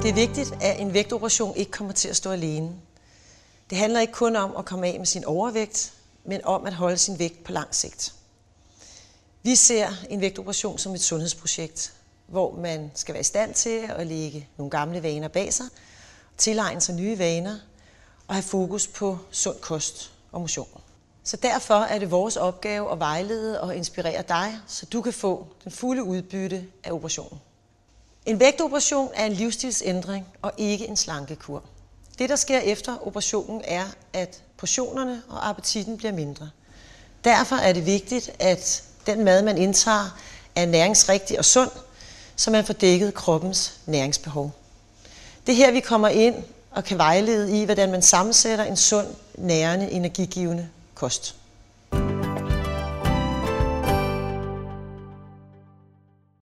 Det er vigtigt, at en vægtoperation ikke kommer til at stå alene. Det handler ikke kun om at komme af med sin overvægt, men om at holde sin vægt på lang sigt. Vi ser en vægtoperation som et sundhedsprojekt, hvor man skal være i stand til at lægge nogle gamle vaner bag sig, tilegne sig nye vaner og have fokus på sund kost og motion. Så derfor er det vores opgave at vejlede og inspirere dig, så du kan få den fulde udbytte af operationen. En vægtoperation er en livsstilsændring og ikke en slankekur. Det, der sker efter operationen, er, at portionerne og appetitten bliver mindre. Derfor er det vigtigt, at den mad, man indtager, er næringsrigtig og sund, så man får dækket kroppens næringsbehov. Det er her, vi kommer ind og kan vejlede i, hvordan man sammensætter en sund, nærende, energigivende kost.